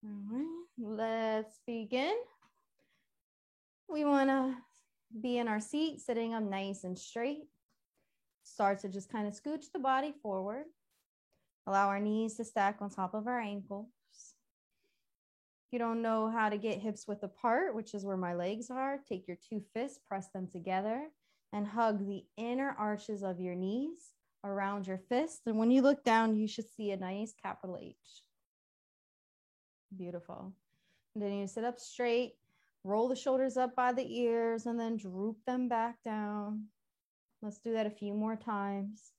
All right, let's begin. We want to be in our seat, sitting up nice and straight. Start to just kind of scooch the body forward. Allow our knees to stack on top of our ankles. If you don't know how to get hips width apart, which is where my legs are, take your two fists, press them together, and hug the inner arches of your knees around your fists. And when you look down, you should see a nice capital H. Beautiful. And then you sit up straight, roll the shoulders up by the ears, and then droop them back down. Let's do that a few more times.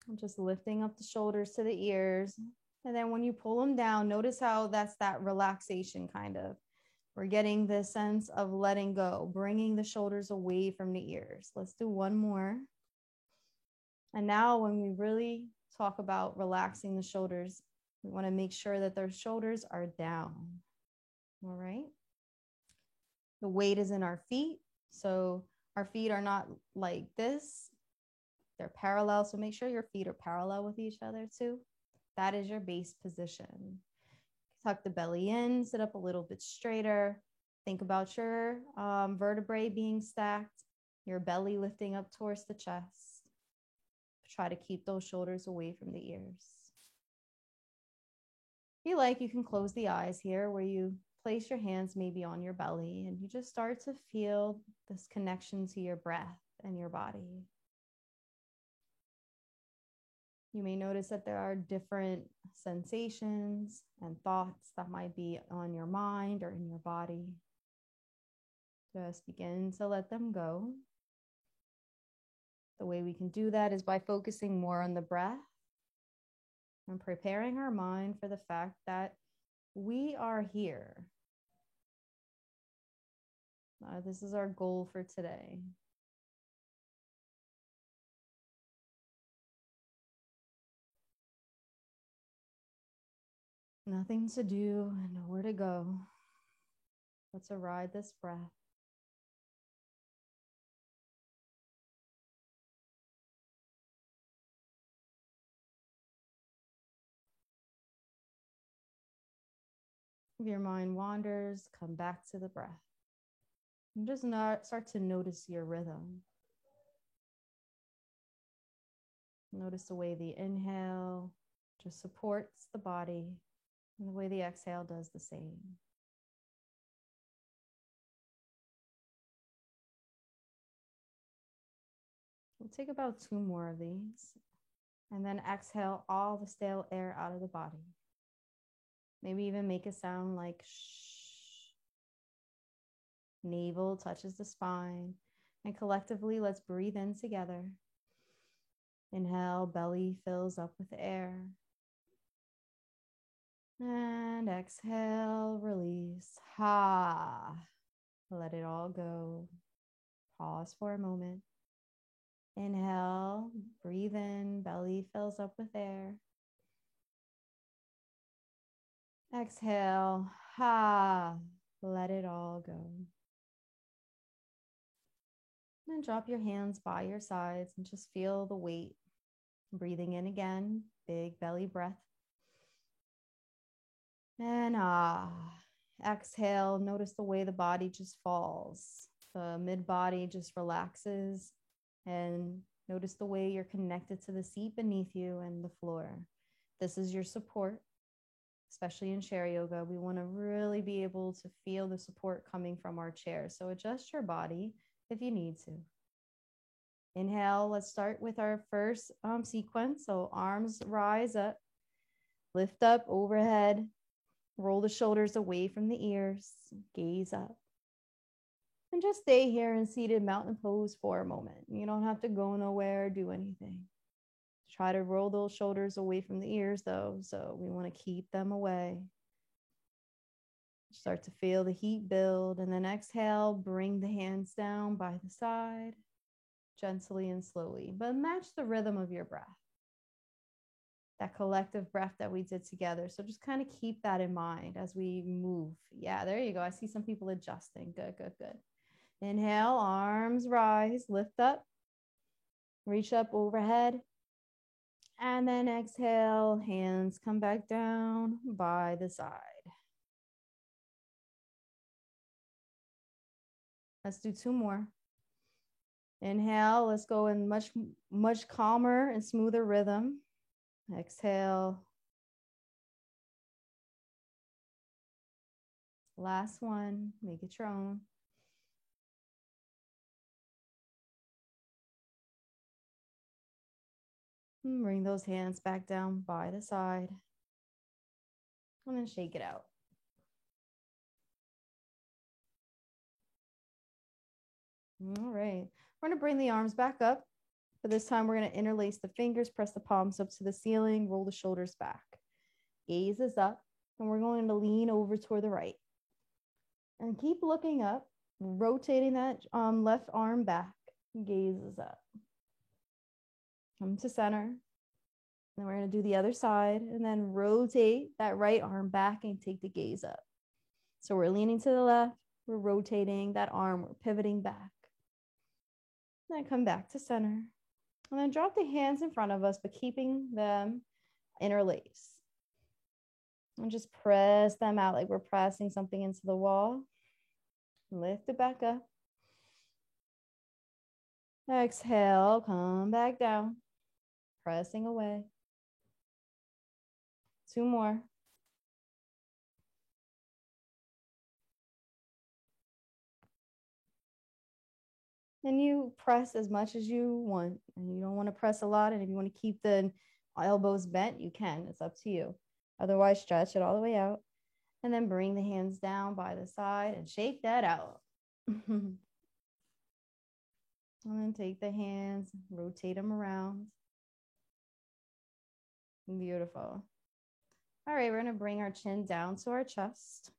I'm just lifting up the shoulders to the ears. And then when you pull them down, notice how that's that relaxation kind of. We're getting this sense of letting go, bringing the shoulders away from the ears. Let's do one more. And now when we really talk about relaxing the shoulders, we want to make sure that their shoulders are down. All right. The weight is in our feet. So our feet are not like this. They're parallel. So make sure your feet are parallel with each other too. That is your base position. Tuck the belly in, sit up a little bit straighter. Think about your vertebrae being stacked, your belly lifting up towards the chest. Try to keep those shoulders away from the ears. If you like, you can close the eyes here where you place your hands maybe on your belly and you just start to feel this connection to your breath and your body. You may notice that there are different sensations and thoughts that might be on your mind or in your body. Just begin to let them go. The way we can do that is by focusing more on the breath and preparing our mind for the fact that we are here. This is our goal for today. Nothing to do, nowhere to go, but to ride this breath. If your mind wanders, come back to the breath. And just start to notice your rhythm. Notice the way the inhale just supports the body and the way the exhale does the same. We'll take about 2 more of these and then exhale all the stale air out of the body. Maybe even make a sound like shh. Navel touches the spine. And collectively, let's breathe in together. Inhale, belly fills up with air. And exhale, release. Ha. Let it all go. Pause for a moment. Inhale, breathe in, belly fills up with air. Exhale, ha, let it all go. And drop your hands by your sides and just feel the weight. Breathing in again, big belly breath. And exhale, notice the way the body just falls. The mid-body just relaxes. And notice the way you're connected to the seat beneath you and the floor. This is your support, especially in chair yoga. We want to really be able to feel the support coming from our chair. So adjust your body if you need to. Inhale, let's start with our first sequence. So arms rise up, lift up overhead, roll the shoulders away from the ears, gaze up. And just stay here in seated mountain pose for a moment. You don't have to go nowhere or do anything. Try to roll those shoulders away from the ears though, so we want to keep them away. Start to feel the heat build, and then exhale, bring the hands down by the side, gently and slowly, but match the rhythm of your breath. That collective breath that we did together. So just kind of keep that in mind as we move. Yeah, there you go. I see some people adjusting. Good, good, good. Inhale, arms rise, lift up, reach up overhead. And then exhale, hands come back down by the side. Let's do 2 more. Inhale, let's go in much calmer and smoother rhythm. Exhale. Last one, make it your own. And bring those hands back down by the side. And then shake it out. All right. We're going to bring the arms back up. But this time we're going to interlace the fingers, press the palms up to the ceiling, roll the shoulders back. Gaze is up, and we're going to lean over toward the right. And keep looking up, rotating that left arm back. Gaze is up. Come to center. Then we're going to do the other side, and then rotate that right arm back and take the gaze up. So we're leaning to the left, we're rotating that arm, we're pivoting back. Then come back to center. And then drop the hands in front of us, but keeping them interlaced. And just press them out like we're pressing something into the wall. Lift it back up. Exhale, come back down. Pressing away. 2 more. And you press as much as you want. And you don't want to press a lot. And if you want to keep the elbows bent, you can. It's up to you. Otherwise, stretch it all the way out. And then bring the hands down by the side and shake that out. And then take the hands, rotate them around. Beautiful. All right, we're going to bring our chin down to our chest.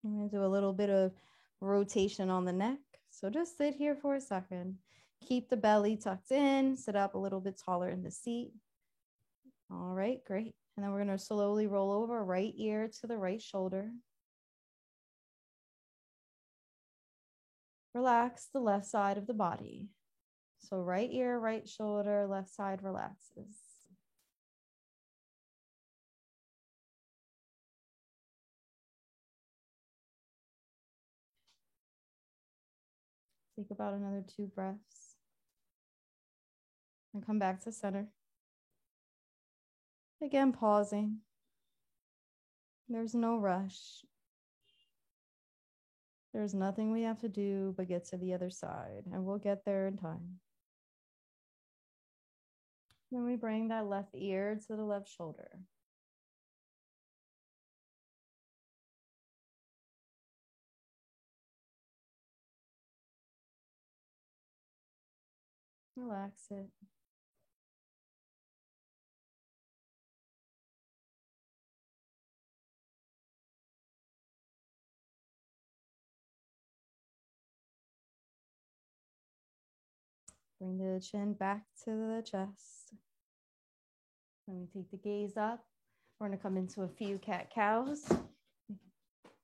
I'm going to do a little bit of rotation on the neck. So just sit here for a second. Keep the belly tucked in. Sit up a little bit taller in the seat. All right, great. And then we're going to slowly roll over right ear to the right shoulder. Relax the left side of the body. So right ear, right shoulder, left side relaxes. Take about another 2 breaths. And come back to center. Again, pausing. There's no rush. There's nothing we have to do but get to the other side, and we'll get there in time. Then we bring that left ear to the left shoulder. Relax it. Bring the chin back to the chest. Then we take the gaze up. We're going to come into a few cat-cows. All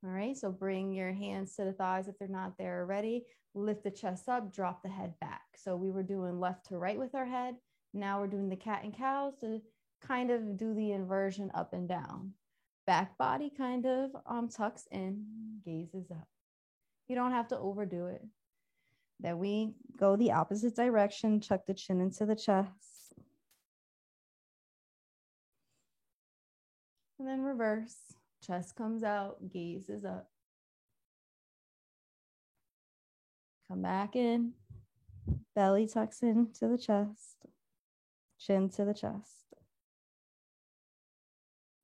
right, so bring your hands to the thighs if they're not there already. Lift the chest up, drop the head back. So we were doing left to right with our head. Now we're doing the cat and cows to kind of do the inversion up and down. Back body kind of tucks in, gazes up. You don't have to overdo it. Then we go the opposite direction, tuck the chin into the chest. And then reverse. Chest comes out, gaze is up. Come back in. Belly tucks into the chest. Chin to the chest.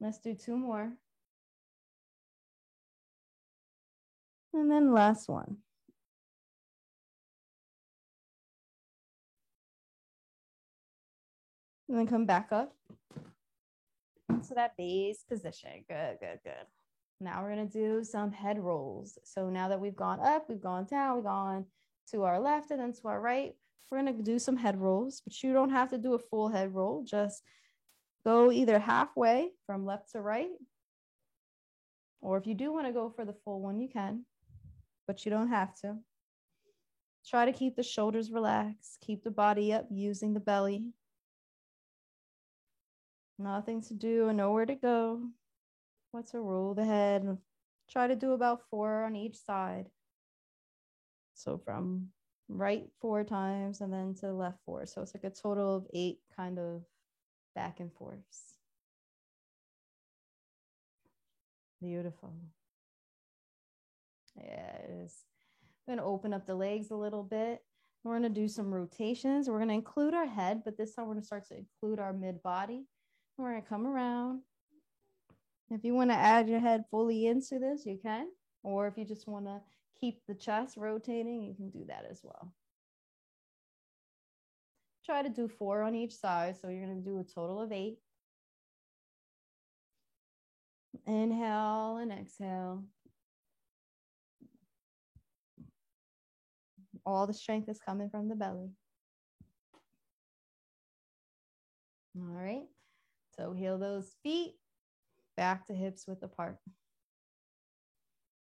Let's do 2 more. And then last one. And then come back up into that base position. Good, good, good. Now we're going to do some head rolls. So now that we've gone up, we've gone down, we've gone to our left and then to our right, we're going to do some head rolls, but you don't have to do a full head roll. Just go either halfway from left to right, or if you do want to go for the full one, you can, but you don't have to. Try to keep the shoulders relaxed, keep the body up using the belly. Nothing to do and nowhere to go. What's to roll the head and try to do about 4 on each side. So from right 4 times and then to the left 4. So it's like a total of 8 kind of back and forths. Beautiful. Yeah, it is. I'm going to open up the legs a little bit. We're going to do some rotations. We're going to include our head, but this time we're going to start to include our mid body. We're going to come around. If you want to add your head fully into this, you can. Or if you just want to keep the chest rotating, you can do that as well. Try to do 4 on each side. So you're going to do a total of 8. Inhale and exhale. All the strength is coming from the belly. All right. So heel those feet back to hips width apart.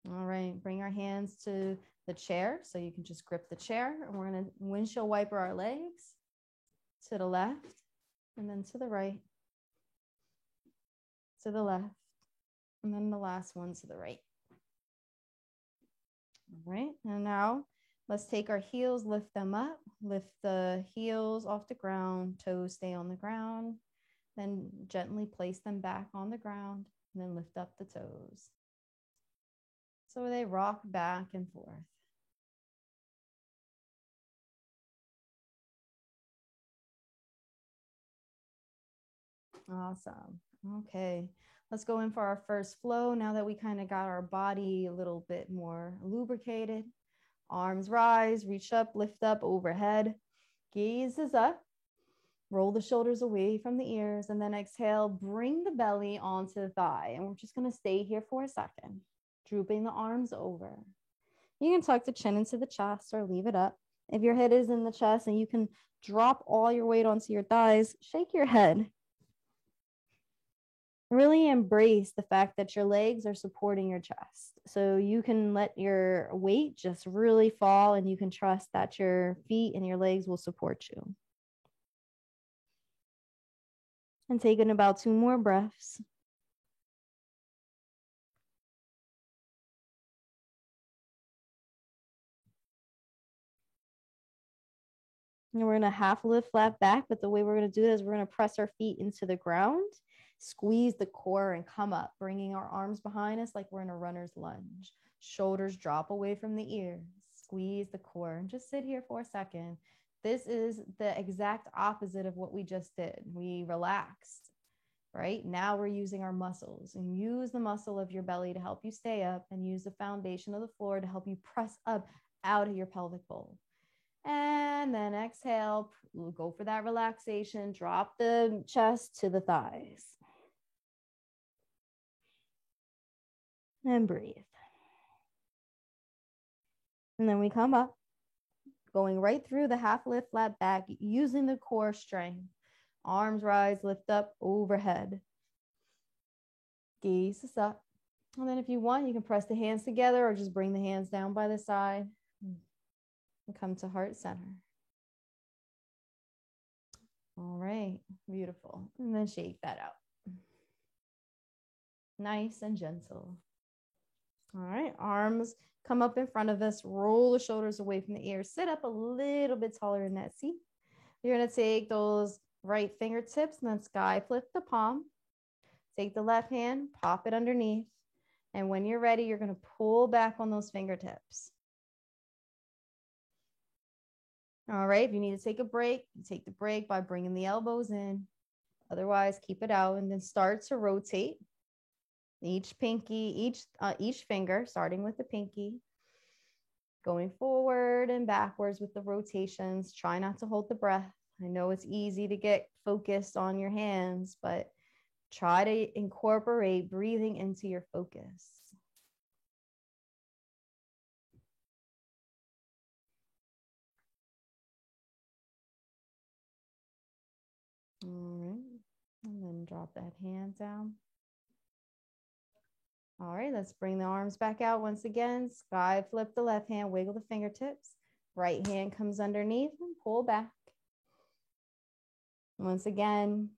All right. Bring our hands to the chair so you can just grip the chair. And we're going to windshield wiper our legs to the left and then to the right, to the left, and then the last one to the right. All right. And now let's take our heels, lift them up, lift the heels off the ground, toes stay on the ground, then gently place them back on the ground, and then lift up the toes. So they rock back and forth. Awesome. Okay. Let's go in for our first flow now that we kind of got our body a little bit more lubricated. Arms rise, reach up, lift up overhead. Gaze is up. Roll the shoulders away from the ears, and then exhale, bring the belly onto the thigh. And we're just going to stay here for a second, drooping the arms over. You can tuck the chin into the chest or leave it up. If your head is in the chest and you can drop all your weight onto your thighs, shake your head. Really embrace the fact that your legs are supporting your chest. So you can let your weight just really fall, and you can trust that your feet and your legs will support you. And take in about 2 more breaths. And we're going to half lift flat back, but the way we're going to do this, we're going to press our feet into the ground, squeeze the core and come up, bringing our arms behind us like we're in a runner's lunge. Shoulders drop away from the ears, squeeze the core, and just sit here for a second. This is the exact opposite of what we just did. We relaxed, right? Now we're using our muscles, and use the muscle of your belly to help you stay up, and use the foundation of the floor to help you press up out of your pelvic bowl. And then exhale, we'll go for that relaxation. Drop the chest to the thighs. And breathe. And then we come up, going right through the half lift flat back, using the core strength. Arms rise, lift up overhead. Gaze is up. And then if you want, you can press the hands together or just bring the hands down by the side and come to heart center. All right, beautiful. And then shake that out. Nice and gentle. All right, arms come up in front of us, roll the shoulders away from the ears, sit up a little bit taller in that seat. You're gonna take those right fingertips and then sky flip the palm. Take the left hand, pop it underneath. And when you're ready, you're gonna pull back on those fingertips. All right, if you need to take a break, you take the break by bringing the elbows in. Otherwise, keep it out and then start to rotate. Each pinky, each finger, starting with the pinky, going forward and backwards with the rotations. Try not to hold the breath. I know it's easy to get focused on your hands, but try to incorporate breathing into your focus. All right, and then drop that hand down. All right, let's bring the arms back out once again. Sky flip the left hand, wiggle the fingertips. Right hand comes underneath and pull back. Once again,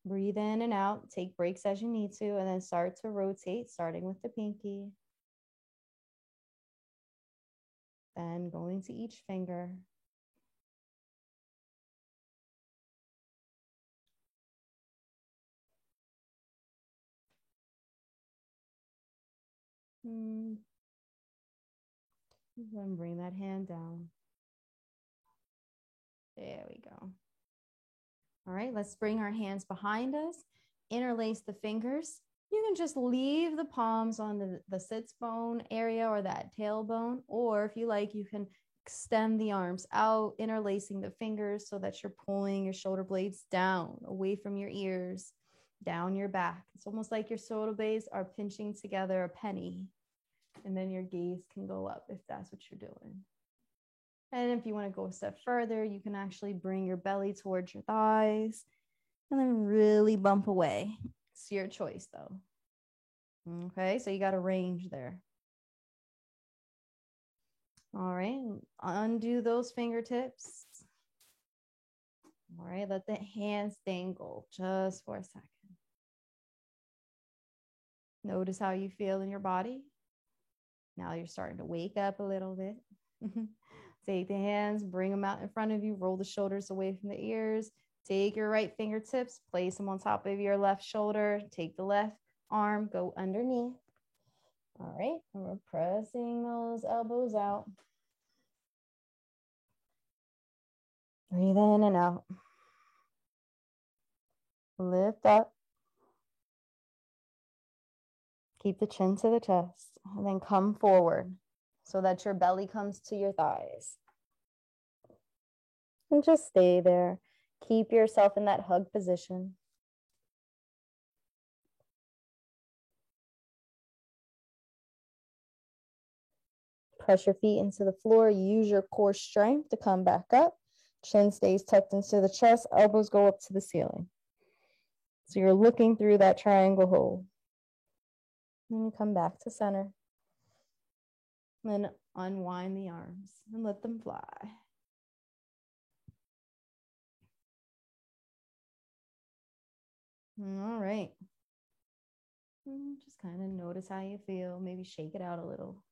Breathe in and out. Take breaks as you need to, and then start to rotate, starting with the pinky. Then going to each finger. Then bring that hand down. There we go. All right, let's bring our hands behind us. Interlace the fingers. You can just leave the palms on the sits bone area or that tailbone, or if you like, you can extend the arms out, interlacing the fingers so that you're pulling your shoulder blades down, away from your ears, down your back. It's almost like your shoulder blades are pinching together a penny, and then your gaze can go up if that's what you're doing. And if you want to go a step further, you can actually bring your belly towards your thighs and then really bump away. It's your choice though. Okay, so you got a range there. All right, undo those fingertips. All right, let the hands dangle just for a second. Notice how you feel in your body. Now you're starting to wake up a little bit. Take the hands, bring them out in front of you, roll the shoulders away from the ears. Take your right fingertips, place them on top of your left shoulder. Take the left arm, go underneath. All right, and we're pressing those elbows out. Breathe in and out. Lift up. Keep the chin to the chest, and then come forward so that your belly comes to your thighs. And just stay there. Keep yourself in that hug position. Press your feet into the floor. Use your core strength to come back up. Chin stays tucked into the chest. Elbows go up to the ceiling. So you're looking through that triangle hole. And you come back to center. Then unwind the arms and let them fly. All right. Just kind of notice how you feel. Maybe shake it out a little.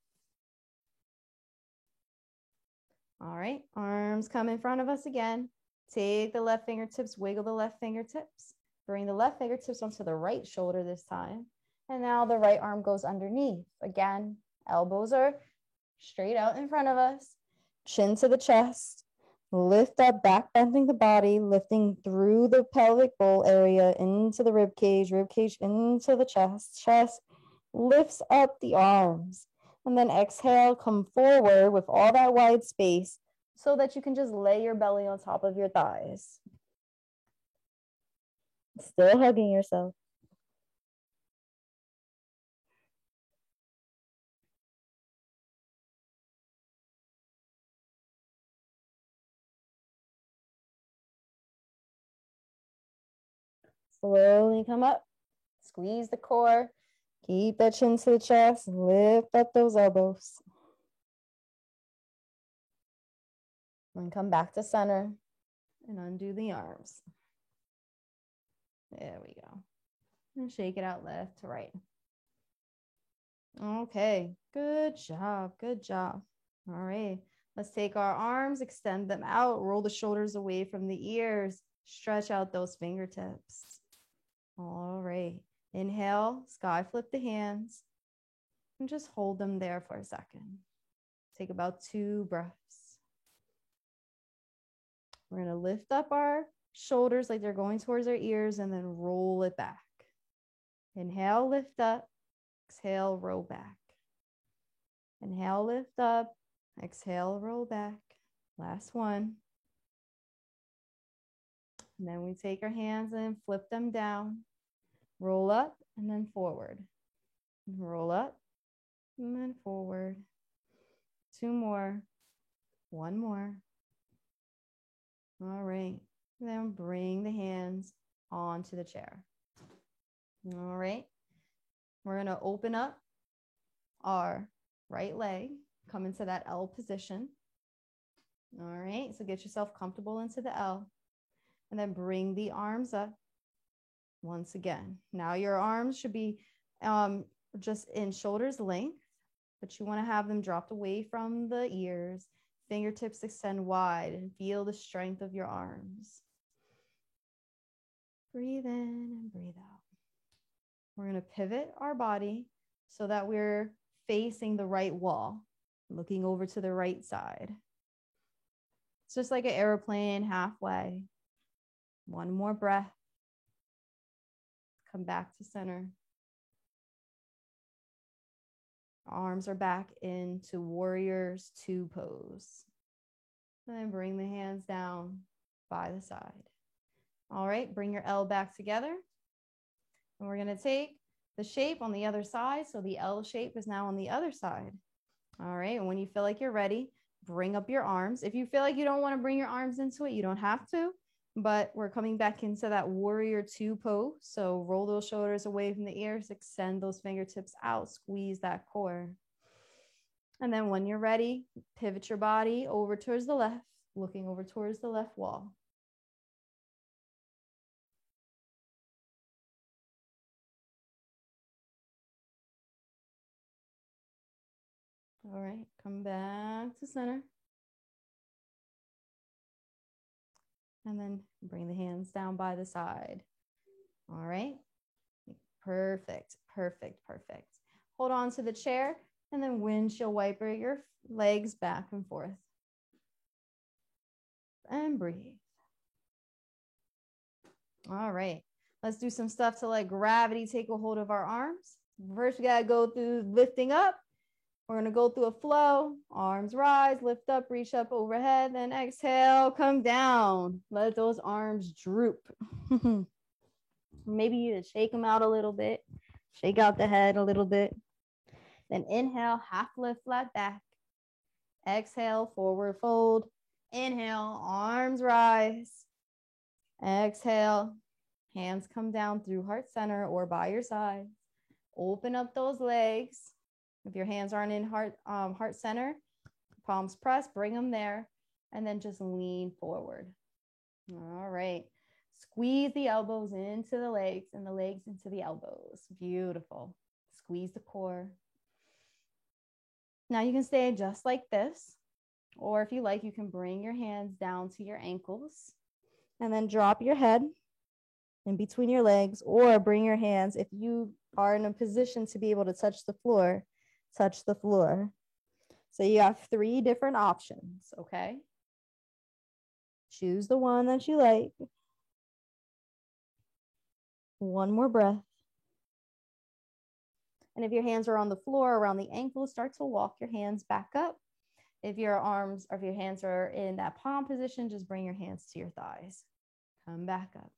All right, arms come in front of us again. Take the left fingertips, wiggle the left fingertips. Bring the left fingertips onto the right shoulder this time. And now the right arm goes underneath. Again, elbows are straight out in front of us. Chin to the chest. Lift up, back bending the body, lifting through the pelvic bowl area into the rib cage into the chest. Chest lifts up the arms. And then exhale, come forward with all that wide space so that you can just lay your belly on top of your thighs. Still hugging yourself. Slowly come up. Squeeze the core. Keep that chin to the chest. Lift up those elbows. And come back to center and undo the arms. There we go. And shake it out left to right. Okay, good job, good job. All right, let's take our arms, extend them out, roll the shoulders away from the ears, stretch out those fingertips. All right, inhale, sky flip the hands, and just hold them there for a second. Take about 2 breaths. We're gonna lift up our shoulders like they're going towards our ears and then roll it back. Inhale, lift up. Exhale, roll back. Inhale, lift up. Exhale, roll back. Last one. And then we take our hands and flip them down. Roll up and then forward. Roll up and then forward. 2 more. 1 more. All right. Then bring the hands onto the chair. All right. We're going to open up our right leg, come into that L position. All right. So get yourself comfortable into the L. And then bring the arms up. Once again. Now your arms should be just in shoulders length, but you want to have them dropped away from the ears. Fingertips extend wide and feel the strength of your arms. Breathe in and breathe out. We're going to pivot our body so that we're facing the right wall, looking over to the right side. It's just like an airplane halfway. One more breath. Come back to center. Arms are back into warriors 2 pose. And then bring the hands down by the side. All right, bring your L back together. And we're going to take the shape on the other side. So the L shape is now on the other side. All right, and when you feel like you're ready, bring up your arms. If you feel like you don't want to bring your arms into it, you don't have to. But we're coming back into that warrior 2 pose. So roll those shoulders away from the ears, extend those fingertips out, squeeze that core. And then when you're ready, pivot your body over towards the left, looking over towards the left wall. All right, come back to center. And then bring the hands down by the side. All right, perfect, perfect, perfect. Hold on to the chair and then windshield wiper your legs back and forth. And breathe. All right, let's do some stuff to let gravity take a hold of our arms. First, we gotta go through lifting up. We're gonna go through a flow. Arms rise, lift up, reach up overhead, then exhale, come down. Let those arms droop. Maybe you just shake them out a little bit. Shake out the head a little bit. Then inhale, half lift, flat back. Exhale, forward fold. Inhale, arms rise. Exhale, hands come down through heart center or by your side. Open up those legs. If your hands aren't in heart center, palms pressed, bring them there, and then just lean forward. All right. Squeeze the elbows into the legs and the legs into the elbows. Beautiful. Squeeze the core. Now you can stay just like this, or if you like, you can bring your hands down to your ankles and then drop your head in between your legs, or bring your hands, if you are in a position to be able to touch the floor, touch the floor. So you have 3 different options, okay? Choose the one that you like. One more breath. And if your hands are on the floor around the ankles, start to walk your hands back up. If your arms or if your hands are in that palm position, just bring your hands to your thighs. Come back up.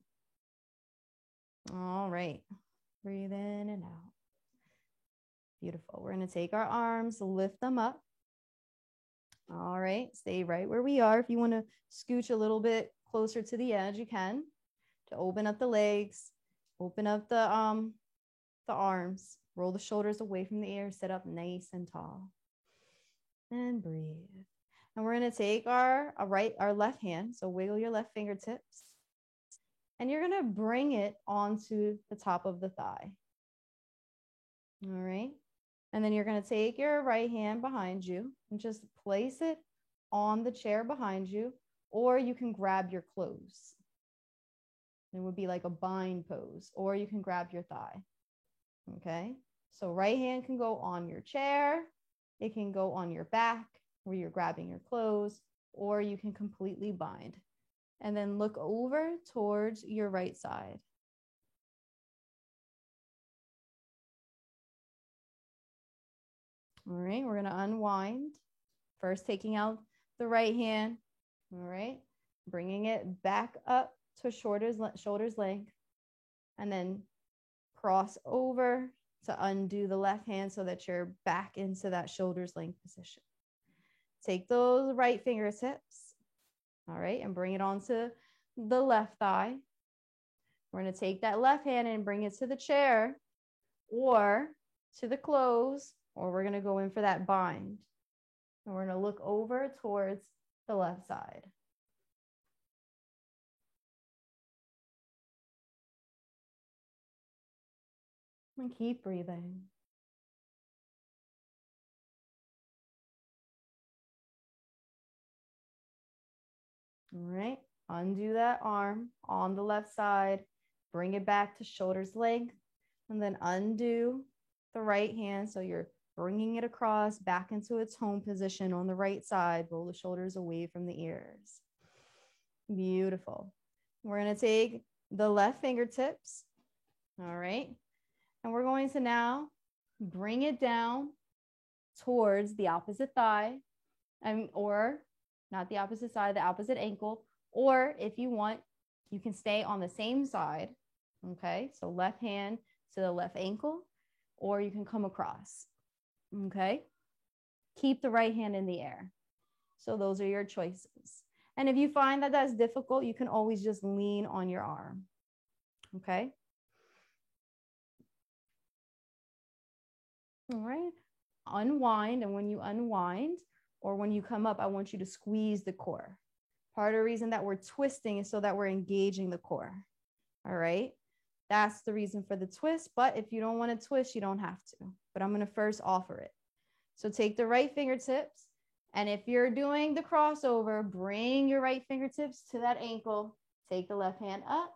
All right. Breathe in and out. Beautiful. We're going to take our arms, lift them up. All right. Stay right where we are. If you want to scooch a little bit closer to the edge, you can. To open up the legs, open up the arms, roll the shoulders away from the ears, sit up nice and tall. And breathe. And we're going to take our left hand. So wiggle your left fingertips. And you're going to bring it onto the top of the thigh. All right. And then you're going to take your right hand behind you and just place it on the chair behind you, or you can grab your clothes. It would be like a bind pose, or you can grab your thigh. Okay. So right hand can go on your chair. It can go on your back where you're grabbing your clothes, or you can completely bind. And then look over towards your right side. All right, we're going to unwind. First, taking out the right hand. All right, bringing it back up to shoulders length. And then cross over to undo the left hand so that you're back into that shoulders length position. Take those right fingertips. All right, and bring it onto the left thigh. We're going to take that left hand and bring it to the chair or to the clothes, or we're going to go in for that bind. And we're going to look over towards the left side. And keep breathing. All right, undo that arm on the left side, bring it back to shoulder's length, and then undo the right hand. So you're bringing it across back into its home position on the right side. Roll the shoulders away from the ears. Beautiful. We're going to take the left fingertips. All right. And we're going to now bring it down towards the opposite thigh, or not the opposite side, the opposite ankle. Or if you want, you can stay on the same side. Okay. So left hand to the left ankle, or you can come across. Okay. Keep the right hand in the air. So those are your choices. And if you find that that's difficult, you can always just lean on your arm. Okay. All right. Unwind. And when you unwind or when you come up, I want you to squeeze the core. Part of the reason that we're twisting is so that we're engaging the core. All right. That's the reason for the twist. But if you don't want to twist, you don't have to. But I'm going to first offer it. So take the right fingertips. And if you're doing the crossover, bring your right fingertips to that ankle. Take the left hand up.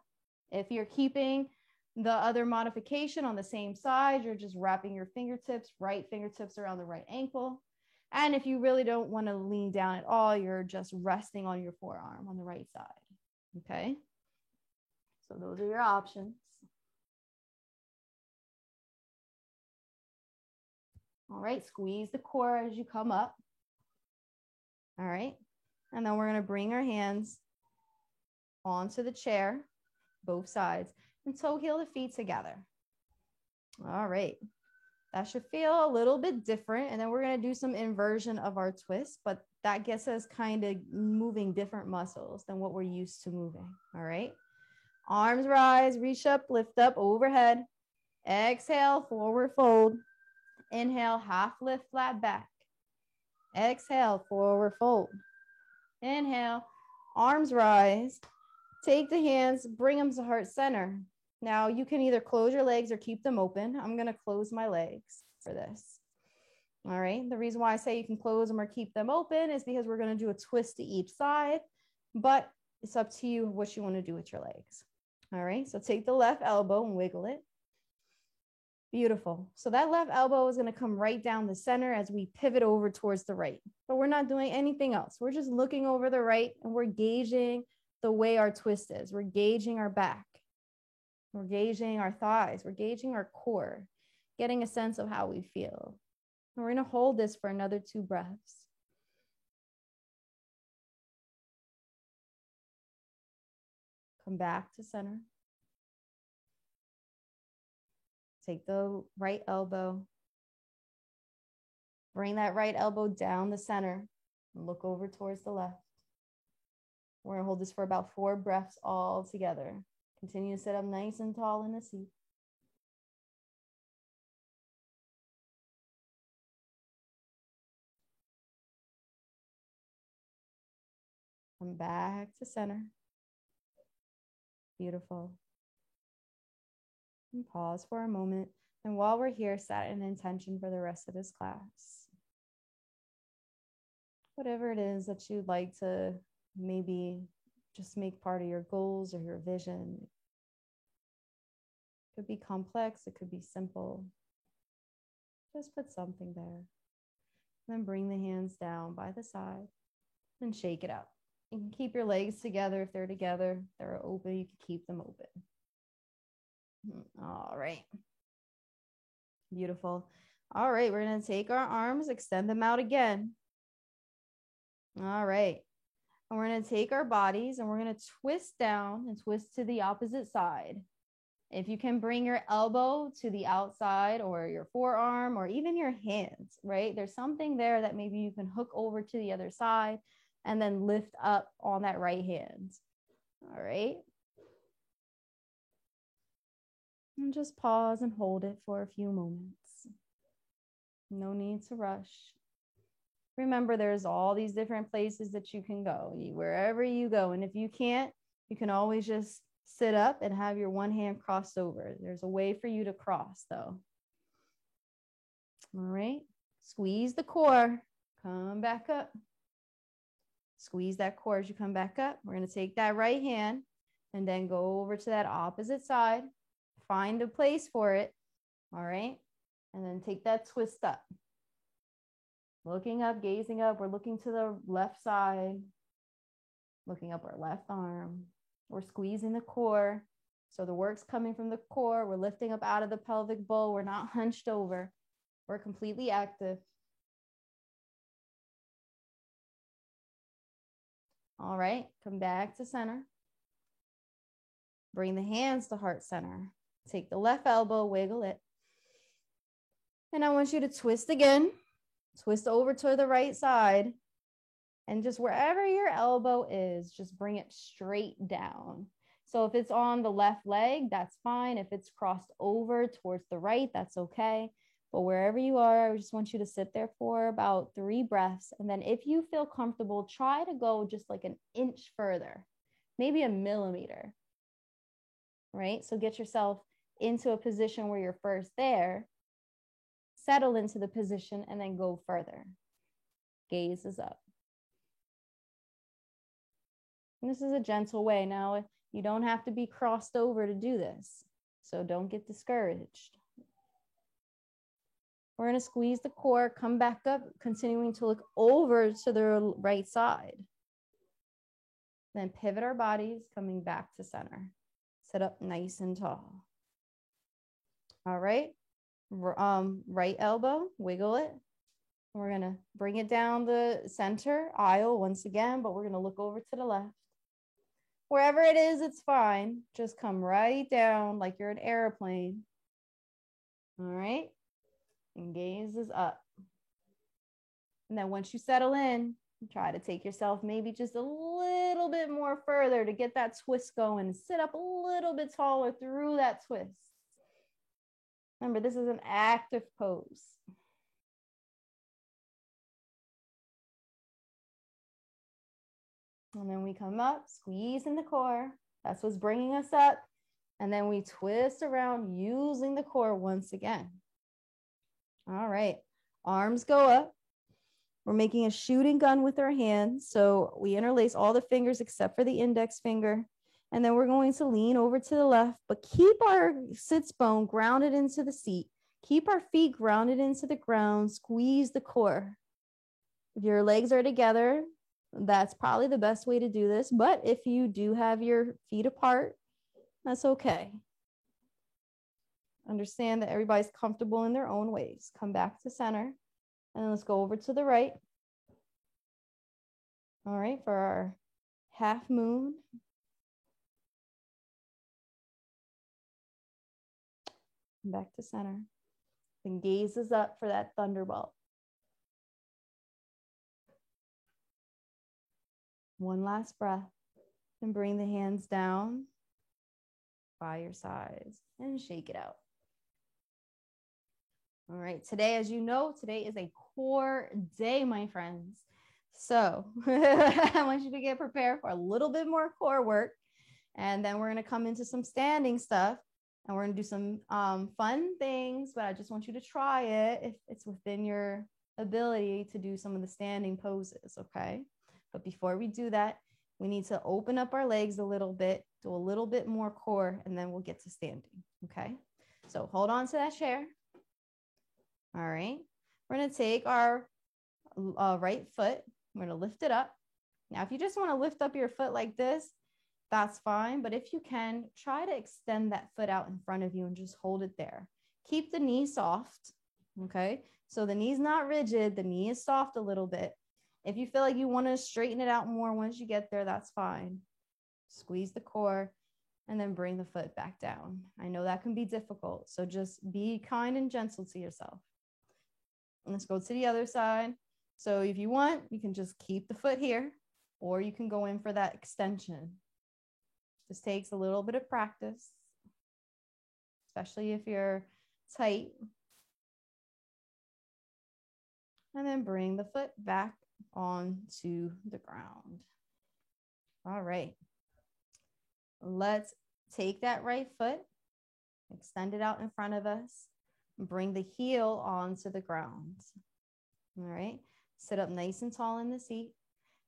If you're keeping the other modification on the same side, you're just wrapping your fingertips, right fingertips around the right ankle. And if you really don't want to lean down at all, you're just resting on your forearm on the right side. Okay. So those are your options. All right. Squeeze the core as you come up. All right. And then we're going to bring our hands onto the chair, both sides, and toe heel the feet together. All right. That should feel a little bit different. And then we're going to do some inversion of our twist, but that gets us kind of moving different muscles than what we're used to moving. All right. Arms rise, reach up, lift up overhead. Exhale, forward fold. Inhale, half lift, flat back. Exhale, forward fold. Inhale, arms rise. Take the hands, bring them to heart center. Now you can either close your legs or keep them open. I'm going to close my legs for this. All right. The reason why I say you can close them or keep them open is because we're going to do a twist to each side, but it's up to you what you want to do with your legs. All right. So take the left elbow and wiggle it. Beautiful. So that left elbow is going to come right down the center as we pivot over towards the right, but we're not doing anything else. We're just looking over the right and we're gauging the way our twist is. We're gauging our back. We're gauging our thighs. We're gauging our core, getting a sense of how we feel. And we're going to hold this for another 2 breaths. Come back to center. Take the right elbow. Bring that right elbow down the center and look over towards the left. We're going to hold this for about 4 breaths all together. Continue to sit up nice and tall in the seat. Come back to center. Beautiful. And pause for a moment. And while we're here, set an intention for the rest of this class. Whatever it is that you'd like to maybe just make part of your goals or your vision. It could be complex, it could be simple. Just put something there. Then bring the hands down by the side and shake it out. You can keep your legs together if they're together. If they're open, you can keep them open. All right. Beautiful. All right, we're going to take our arms, extend them out again. All right. And we're going to take our bodies and we're going to twist down and twist to the opposite side. If you can bring your elbow to the outside or your forearm or even your hands, right? There's something there that maybe you can hook over to the other side and then lift up on that right hand. All right. And just pause and hold it for a few moments. No need to rush. Remember, there's all these different places that you can go, wherever you go. And if you can't, you can always just Sit up and have your one hand crossed over. There's a way for you to cross though. All right, squeeze the core, come back up. Squeeze that core as you come back up. We're gonna take that right hand and then go over to that opposite side. Find a place for it, all right? And then take that twist up. Looking up, gazing up, we're looking to the left side, looking up our left arm. We're squeezing the core. So the work's coming from the core. We're lifting up out of the pelvic bowl. We're not hunched over. We're completely active. All right, come back to center. Bring the hands to heart center. Take the left elbow, wiggle it. And I want you to twist again. Twist over to the right side. And just wherever your elbow is, just bring it straight down. So if it's on the left leg, that's fine. If it's crossed over towards the right, that's okay. But wherever you are, I just want you to sit there for about 3 breaths. And then if you feel comfortable, try to go just like an inch further, maybe a millimeter, right? So get yourself into a position where you're first there, settle into the position, and then go further. Gaze is up. And this is a gentle way. Now, you don't have to be crossed over to do this, so don't get discouraged. We're going to squeeze the core, come back up, continuing to look over to the right side. Then pivot our bodies, coming back to center. Sit up nice and tall. All right. Right elbow, wiggle it. We're going to bring it down the center aisle once again, but we're going to look over to the left. Wherever it is, it's fine. Just come right down like you're an airplane. All right. And gaze is up. And then once you settle in, try to take yourself maybe just a little bit more further to get that twist going. Sit up a little bit taller through that twist. Remember, this is an active pose. And then we come up, squeeze in the core. That's what's bringing us up. And then we twist around using the core once again. All right, arms go up. We're making a shooting gun with our hands. So we interlace all the fingers except for the index finger. And then we're going to lean over to the left, but keep our sits bone grounded into the seat. Keep our feet grounded into the ground. Squeeze the core. If your legs are together, that's probably the best way to do this. But if you do have your feet apart, that's okay. Understand that everybody's comfortable in their own ways. Come back to center. And then let's go over to the right. All right, for our half moon. Back to center. Then gaze is up for that thunderbolt. One last breath. And bring the hands down by your sides and shake it out. All right, today, as you know, today is a core day, my friends. So I want you to get prepared for a little bit more core work. And then we're going to come into some standing stuff. And we're going to do some fun things, but I just want you to try it if it's within your ability to do some of the standing poses, okay? But before we do that, we need to open up our legs a little bit, do a little bit more core, and then we'll get to standing, okay? So hold on to that chair. All right. We're going to take our right foot. We're going to lift it up. Now, if you just want to lift up your foot like this, that's fine. But if you can, try to extend that foot out in front of you and just hold it there. Keep the knee soft, okay? So the knee's not rigid. The knee is soft a little bit. If you feel like you want to straighten it out more once you get there, that's fine. Squeeze the core and then bring the foot back down. I know that can be difficult, so just be kind and gentle to yourself. And let's go to the other side. So if you want, you can just keep the foot here, or you can go in for that extension. This takes a little bit of practice, especially if you're tight. And then bring the foot back onto the ground. All right. Let's take that right foot, extend it out in front of us, and bring the heel onto the ground. All right. Sit up nice and tall in the seat.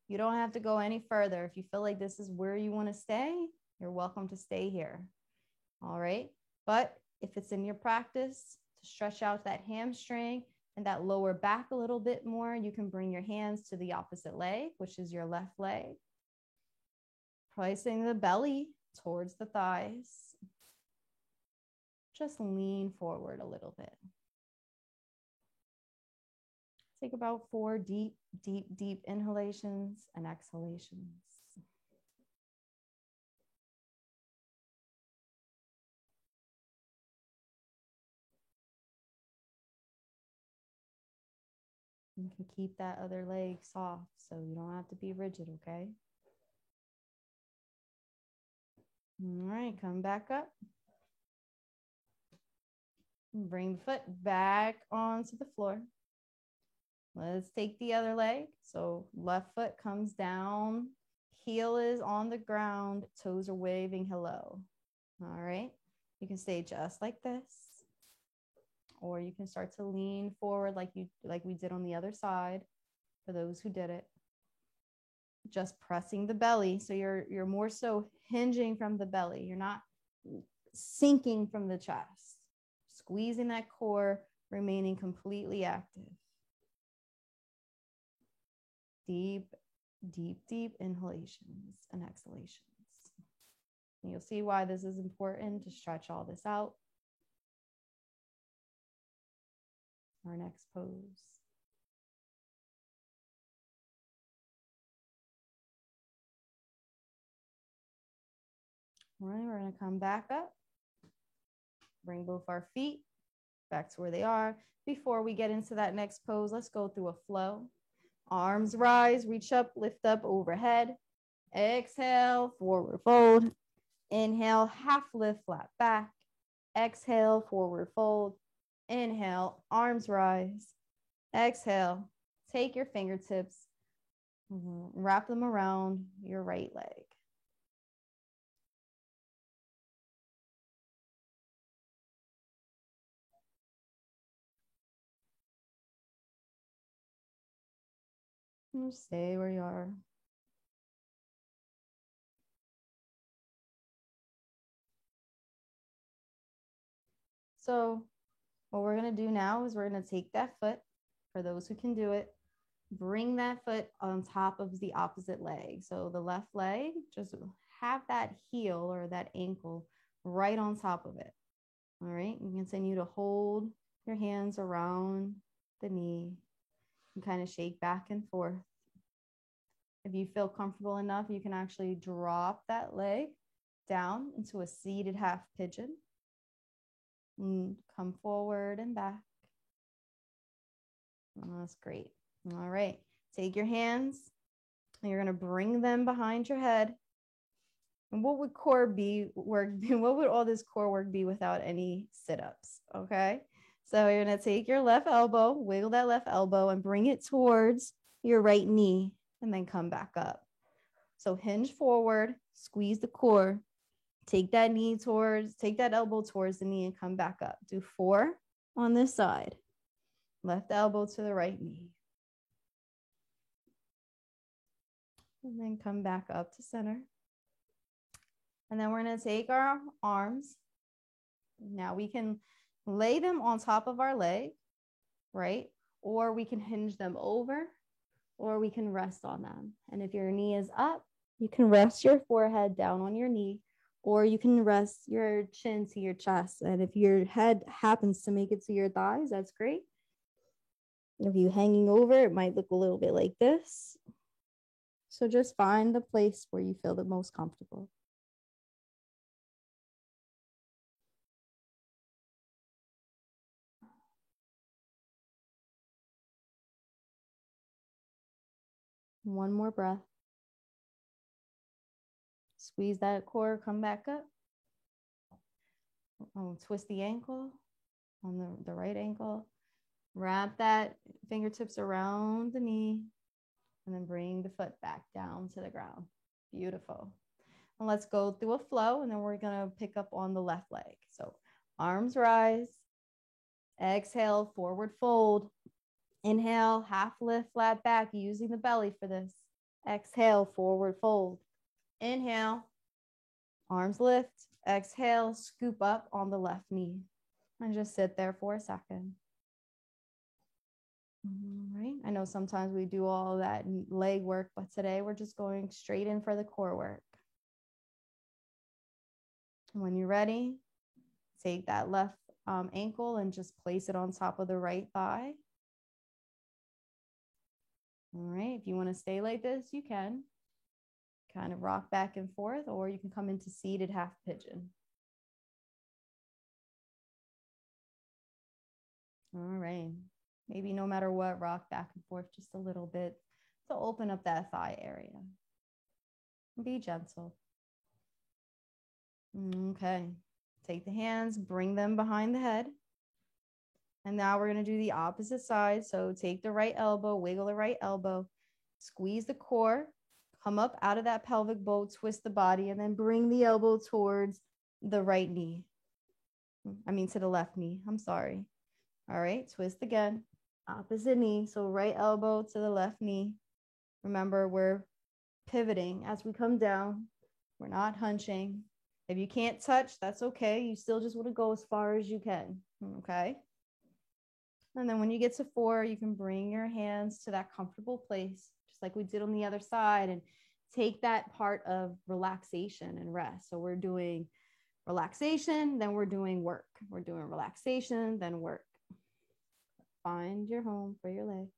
You don't have to go any further. If you feel like this is where you want to stay, you're welcome to stay here. All right. But if it's in your practice to stretch out that hamstring and that lower back a little bit more, you can bring your hands to the opposite leg, which is your left leg. Placing the belly towards the thighs. Just lean forward a little bit. Take about 4 deep, deep, deep inhalations and exhalations. You can keep that other leg soft so you don't have to be rigid, okay? All right, come back up. Bring the foot back onto the floor. Let's take the other leg. So left foot comes down, heel is on the ground, toes are waving hello. All right, you can stay just like this, or you can start to lean forward like we did on the other side for those who did it. Just pressing the belly. So you're more so hinging from the belly. You're not sinking from the chest. Squeezing that core, remaining completely active. Deep, deep, deep inhalations and exhalations. And you'll see why this is important to stretch all this out. Our next pose. All right, we're going to come back up. Bring both our feet back to where they are. Before we get into that next pose, let's go through a flow. Arms rise, reach up, lift up overhead. Exhale, forward fold. Inhale, half lift, flat back. Exhale, forward fold. Inhale, arms rise. Exhale, take your fingertips, wrap them around your right leg. Stay where you are. So what we're going to do now is we're going to take that foot, for those who can do it, bring that foot on top of the opposite leg. So the left leg, just have that heel or that ankle right on top of it. All right. You continue to hold your hands around the knee and kind of shake back and forth. If you feel comfortable enough, you can actually drop that leg down into a seated half pigeon. And come forward and back. Oh, that's great. All right. Take your hands and you're going to bring them behind your head. And what would core be work? What would all this core work be without any sit-ups? Okay. So you're going to take your left elbow, wiggle that left elbow and bring it towards your right knee and then come back up. So hinge forward, squeeze the core, take that elbow towards the knee and come back up. Do 4 on this side. Left elbow to the right knee. And then come back up to center. And then we're going to take our arms. Now we can lay them on top of our leg, right? Or we can hinge them over, or we can rest on them. And if your knee is up, you can rest your forehead down on your knee, or you can rest your chin to your chest. And if your head happens to make it to your thighs, that's great. If you're hanging over, it might look a little bit like this. So just find the place where you feel the most comfortable. One more breath. Squeeze that core, come back up. Twist the ankle on the right ankle. Wrap that fingertips around the knee and then bring the foot back down to the ground. Beautiful. And let's go through a flow, and then we're going to pick up on the left leg. So arms rise, exhale, forward fold. Inhale, half lift, flat back, using the belly for this. Exhale, forward fold. Inhale, arms lift. Exhale, scoop up on the left knee. And just sit there for a second. All right. I know sometimes we do all that leg work, but today we're just going straight in for the core work. When you're ready, take that left ankle and just place it on top of the right thigh. All right. If you want to stay like this, you can. Kind of rock back and forth, or you can come into seated half pigeon. All right. Maybe no matter what, rock back and forth just a little bit to open up that thigh area. Be gentle. Okay. Take the hands, bring them behind the head. And now we're going to do the opposite side. So take the right elbow, wiggle the right elbow, squeeze the core, come up out of that pelvic bowl, twist the body, and then bring the elbow towards the right knee. To the left knee. I'm sorry. All right, twist again. Opposite knee. So right elbow to the left knee. Remember, we're pivoting as we come down. We're not hunching. If you can't touch, that's okay. You still just want to go as far as you can. Okay. And then when you get to 4, you can bring your hands to that comfortable place, just like we did on the other side, and take that part of relaxation and rest. So we're doing relaxation, then we're doing work. We're doing relaxation, then work. Find your home for your legs.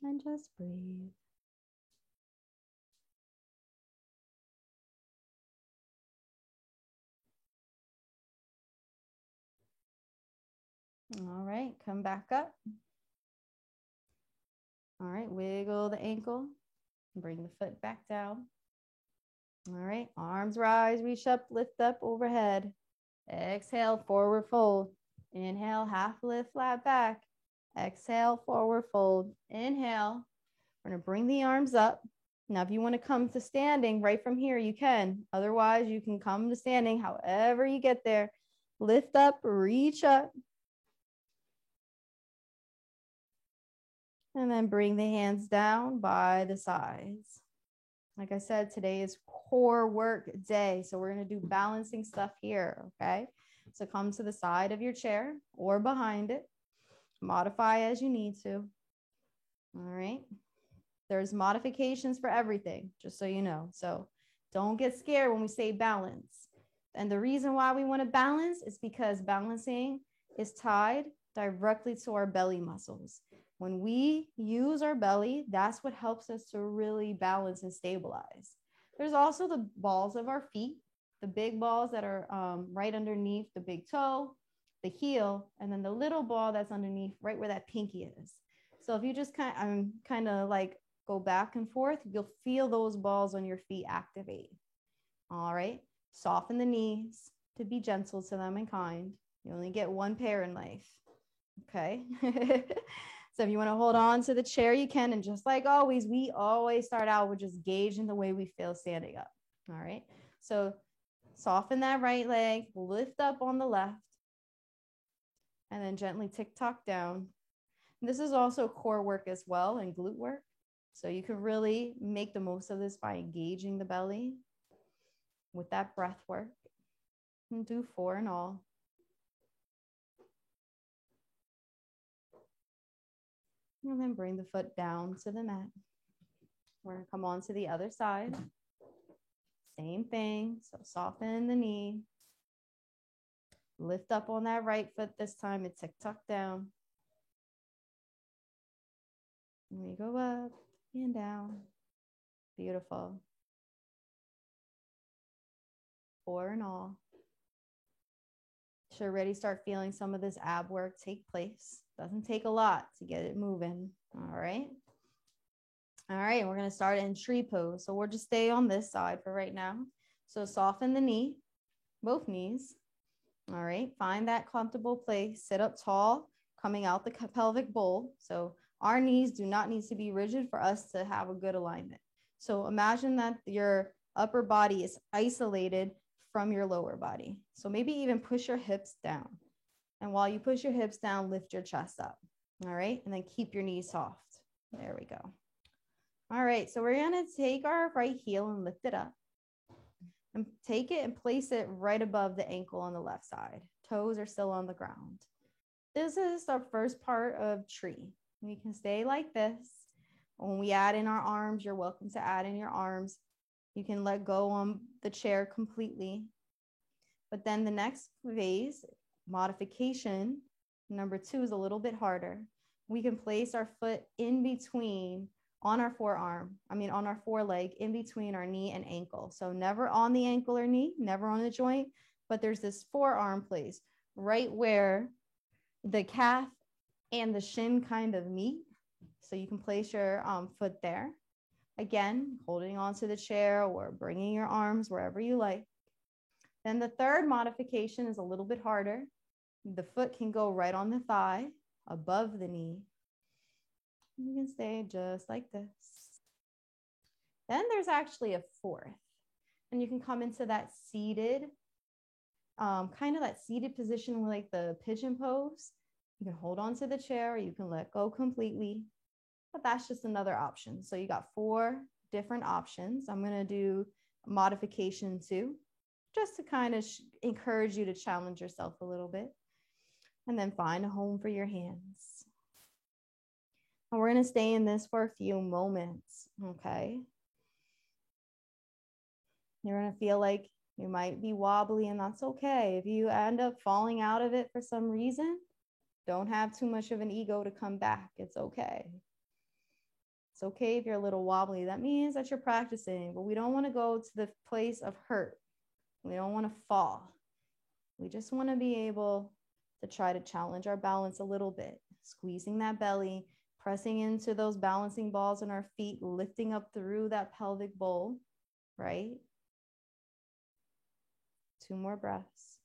And just breathe. All right, come back up. All right, wiggle the ankle. Bring the foot back down. All right, arms rise, reach up, lift up overhead. Exhale, forward fold. Inhale, half lift, flat back. Exhale, forward fold. Inhale. We're going to bring the arms up. Now, if you want to come to standing right from here, you can. Otherwise, you can come to standing however you get there. Lift up, reach up. And then bring the hands down by the sides. Like I said, today is core work day. So we're going to do balancing stuff here, okay? So come to the side of your chair or behind it. Modify as you need to. All right. There's modifications for everything, just so you know. So don't get scared when we say balance. And the reason why we want to balance is because balancing is tied directly to our belly muscles. When we use our belly, that's what helps us to really balance and stabilize. There's also the balls of our feet, the big balls that are right underneath the big toe, the heel, and then the little ball that's underneath right where that pinky is. So if you just kind of like go back and forth, you'll feel those balls on your feet activate. All right. Soften the knees to be gentle to them and kind. You only get one pair in life. Okay. So if you want to hold on to the chair, you can. And just like always, we always start out with just gauging the way we feel standing up. All right. So soften that right leg, lift up on the left, and then gently tick-tock down. And this is also core work as well and glute work. So you can really make the most of this by engaging the belly with that breath work. And do 4 in all. And then bring the foot down to the mat. We're going to come on to the other side. Same thing. So soften the knee. Lift up on that right foot this time and tick-tock down. And we go up and down. Beautiful. 4 in all. Should already start feeling some of this ab work take place. Doesn't take a lot to get it moving. All right. All right. We're going to start in tree pose. So we'll just stay on this side for right now. So soften the knee, both knees. All right. Find that comfortable place. Sit up tall, coming out the pelvic bowl. So Our knees do not need to be rigid for us to have a good alignment. So imagine that your upper body is isolated from your lower body. So maybe even push your hips down. And while you push your hips down, lift your chest up. All right. And then keep your knees soft. There we go. All right. So we're going to take our right heel and lift it up. And take it and place it right above the ankle on the left side. Toes are still on the ground. This is our first part of tree. We can stay like this. When we add in our arms, you're welcome to add in your arms. You can let go on the chair completely. But then the next phase, modification, number 2 is a little bit harder. We can place our foot in between on our foreleg, in between our knee and ankle. So never on the ankle or knee, never on the joint, but there's this forearm place right where the calf and the shin kind of meet. So you can place your foot there. Again, holding onto the chair or bringing your arms wherever you like. Then the third modification is a little bit harder. The foot can go right on the thigh, above the knee. You can stay just like this. Then there's actually a fourth. And you can come into that seated, kind of that seated position like the pigeon pose. You can hold on to the chair or you can let go completely. But that's just another option. So you got 4 different options. I'm going to do modification 2, just to kind of encourage you to challenge yourself a little bit. And then find a home for your hands. And we're going to stay in this for a few moments, okay? You're going to feel like you might be wobbly, and that's okay. If you end up falling out of it for some reason, don't have too much of an ego to come back. It's okay. It's okay if you're a little wobbly. That means that you're practicing, but we don't want to go to the place of hurt. We don't want to fall. We just want to be able to try to challenge our balance a little bit, squeezing that belly, pressing into those balancing balls in our feet, lifting up through that pelvic bowl, right? 2 more breaths.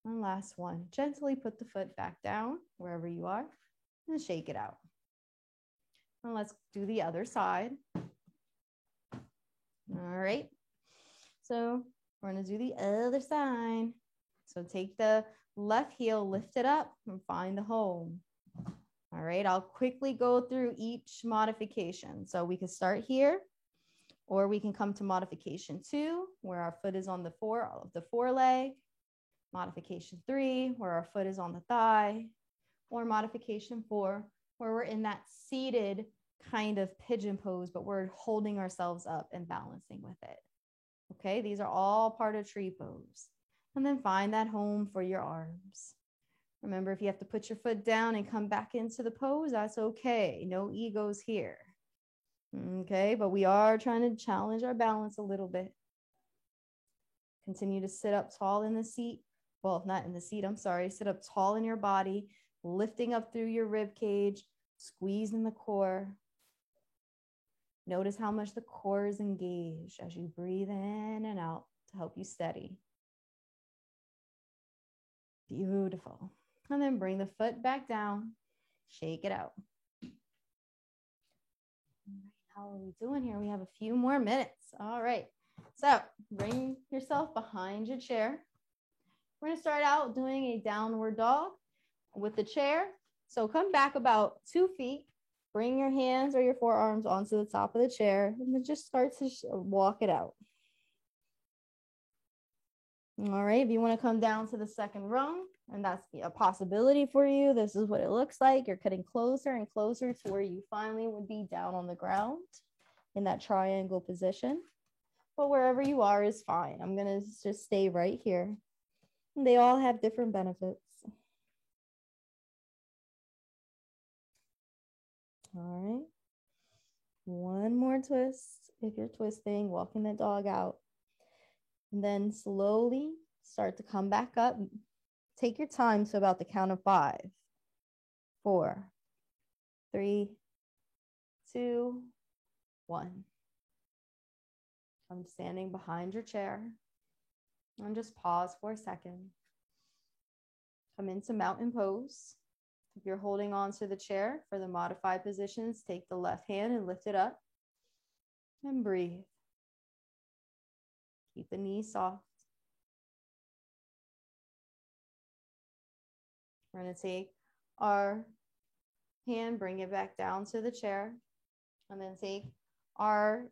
And last one, gently put the foot back down wherever you are and shake it out. And let's do the other side. All right. So we're going to do the other side. So take the left heel, lift it up, and find the home. All right. I'll quickly go through each modification. So we can start here, or we can come to modification 2, where our foot is on the foreleg. Modification 3, where our foot is on the thigh. Or modification 4, where we're in that seated kind of pigeon pose, but we're holding ourselves up and balancing with it. Okay, these are all part of tree pose. And then find that home for your arms. Remember, if you have to put your foot down and come back into the pose, that's okay. No egos here. Okay, but we are trying to challenge our balance a little bit. Continue to sit up tall in the seat. Well, not in the seat, I'm sorry. Sit up tall in your body, lifting up through your rib cage, squeezing the core. Notice how much the core is engaged as you breathe in and out to help you steady. Beautiful. And then bring the foot back down, shake it out. How are we doing here? We have a few more minutes. All right. So bring yourself behind your chair. We're going to start out doing a downward dog with the chair. So come back about 2 feet. Bring your hands or your forearms onto the top of the chair and then just start to walk it out. All right, if you want to come down to the second rung, and that's a possibility for you, this is what it looks like. You're getting closer and closer to where you finally would be down on the ground in that triangle position. But wherever you are is fine. I'm going to just stay right here. And they all have different benefits. All right. One more twist. If you're twisting, walking the dog out. And then slowly start to come back up. Take your time to about the count of 5, 4, 3, 2, 1. I'm standing behind your chair. And just pause for a second. Come into mountain pose. If you're holding on to the chair for the modified positions, take the left hand and lift it up and breathe. Keep the knees soft. We're going to take our hand, bring it back down to the chair, and then take our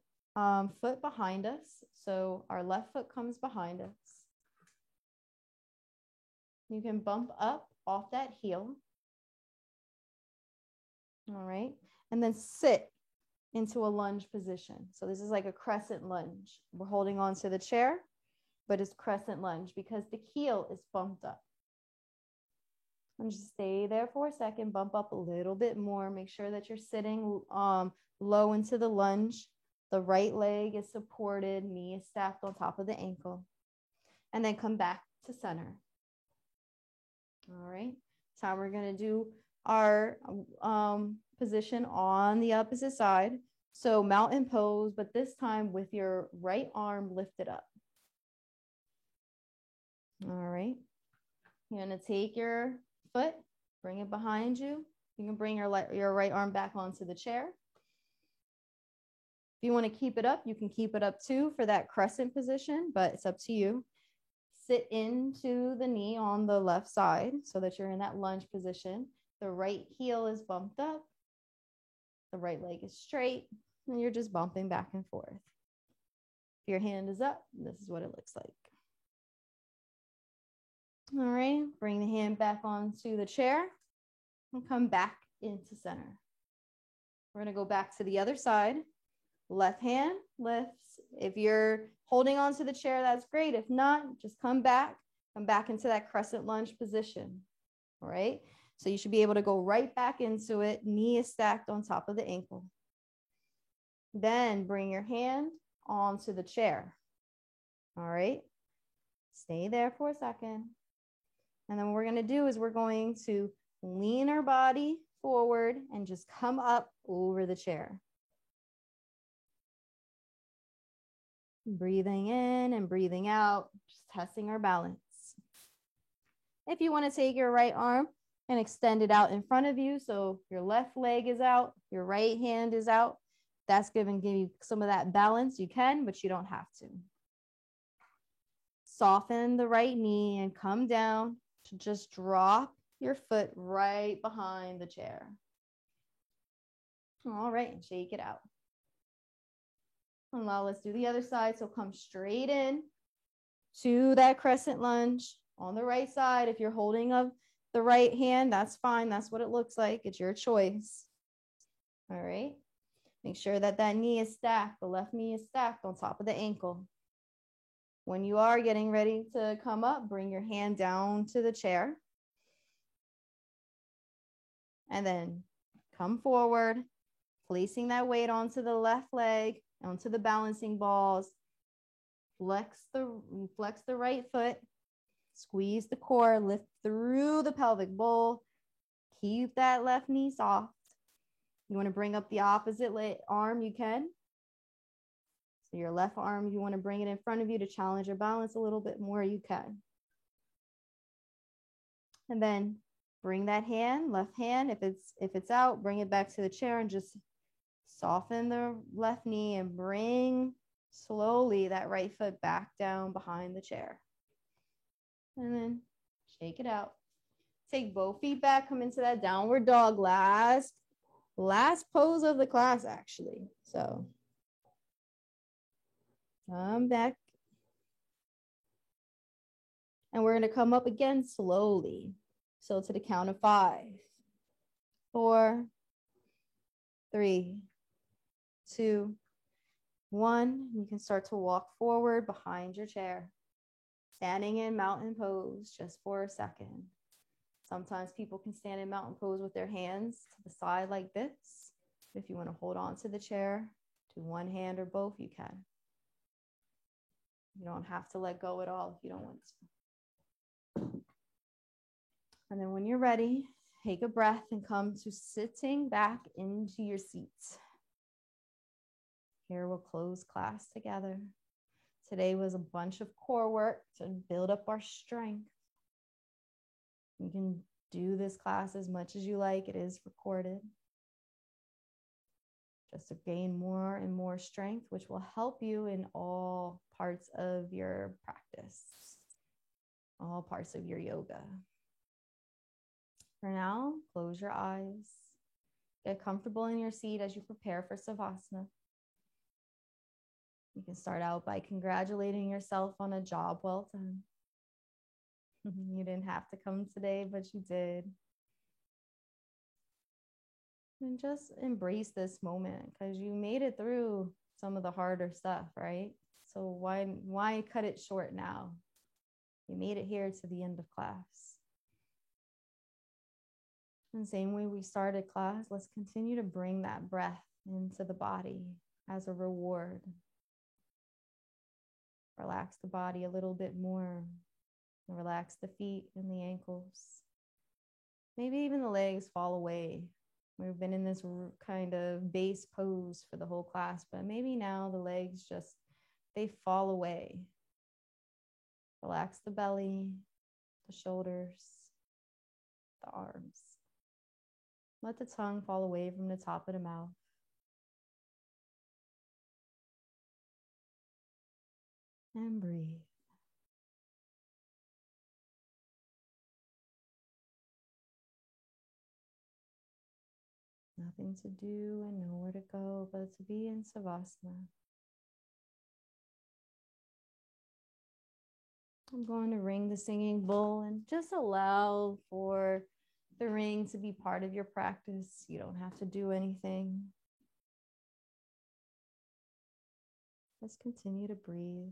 foot behind us. So our left foot comes behind us. You can bump up off that heel. All right. And then sit into a lunge position. So this is like a crescent lunge. We're holding on to the chair, but it's crescent lunge because the heel is bumped up. And just stay there for a second, bump up a little bit more. Make sure that you're sitting low into the lunge. The right leg is supported, knee is stacked on top of the ankle. And then come back to center. All right. So we're going to do our position on the opposite side. So mountain pose, but this time with your right arm lifted up. All right. You're going to take your foot, bring it behind you. You can bring your right arm back onto the chair. If you want to keep it up, you can keep it up too for that crescent position, but it's up to you. Sit into the knee on the left side so that you're in that lunge position. The right heel is bumped up. The right leg is straight, and you're just bumping back and forth. If your hand is up, this is what it looks like. All right, bring the hand back onto the chair and come back into center. We're going to go back to the other side. Left hand lifts. If you're holding onto the chair, that's great. If not, just come back into that crescent lunge position. All right, so you should be able to go right back into it. Knee is stacked on top of the ankle. Then bring your hand onto the chair. All right, stay there for a second. And then what we're going to do is we're going to lean our body forward and just come up over the chair. Breathing in and breathing out, just testing our balance. If you want to take your right arm and extend it out in front of you, so your left leg is out, your right hand is out, that's going to give you some of that balance. You can, but you don't have to. Soften the right knee and come down to just drop your foot right behind the chair. All right, and shake it out. And now let's do the other side. So come straight in to that crescent lunge on the right side. If you're holding up the right hand, that's fine. That's what it looks like. It's your choice. All right. Make sure that that knee is stacked. The left knee is stacked on top of the ankle. When you are getting ready to come up, bring your hand down to the chair. And then come forward, placing that weight onto the left leg, onto the balancing balls. Flex the right foot. Squeeze the core, lift through the pelvic bowl. Keep that left knee soft. You want to bring up the opposite arm, you can. So your left arm, you want to bring it in front of you to challenge your balance a little bit more, you can. And then bring that hand, left hand, if it's out, bring it back to the chair and just soften the left knee and bring slowly that right foot back down behind the chair. And then shake it out. Take both feet back, come into that downward dog. Last pose of the class, actually. So come back. And we're going to come up again slowly. So to the count of 5, 4, 3, 2, 1. You can start to walk forward behind your chair. Standing in mountain pose just for a second. Sometimes people can stand in mountain pose with their hands to the side like this. If you want to hold on to the chair, to one hand or both, you can. You don't have to let go at all if you don't want to. And then when you're ready, take a breath and come to sitting back into your seats. Here we'll close class together. Today was a bunch of core work to build up our strength. You can do this class as much as you like. It is recorded. Just to gain more and more strength, which will help you in all parts of your practice, all parts of your yoga. For now, close your eyes. Get comfortable in your seat as you prepare for Savasana. You can start out by congratulating yourself on a job well done. You didn't have to come today, but you did. And just embrace this moment because you made it through some of the harder stuff, right? So why cut it short now? You made it here to the end of class. And the same way we started class, let's continue to bring that breath into the body as a reward. Relax the body a little bit more. Relax the feet and the ankles. Maybe even the legs fall away. We've been in this kind of base pose for the whole class, but maybe now the legs just, they fall away. Relax the belly, the shoulders, the arms. Let the tongue fall away from the top of the mouth. And breathe. Nothing to do and nowhere to go but to be in Savasana. I'm going to ring the singing bowl and just allow for the ring to be part of your practice. You don't have to do anything. Just continue to breathe.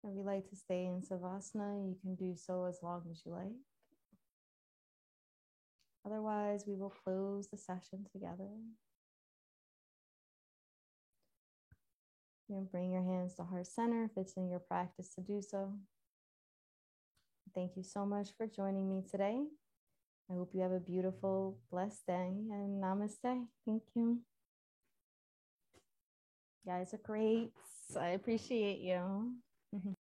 If you like to stay in Savasana, you can do so as long as you like. Otherwise, we will close the session together. You can bring your hands to heart center if it's in your practice to do so. Thank you so much for joining me today. I hope you have a beautiful, blessed day, and namaste. Thank you. You guys are great. I appreciate you.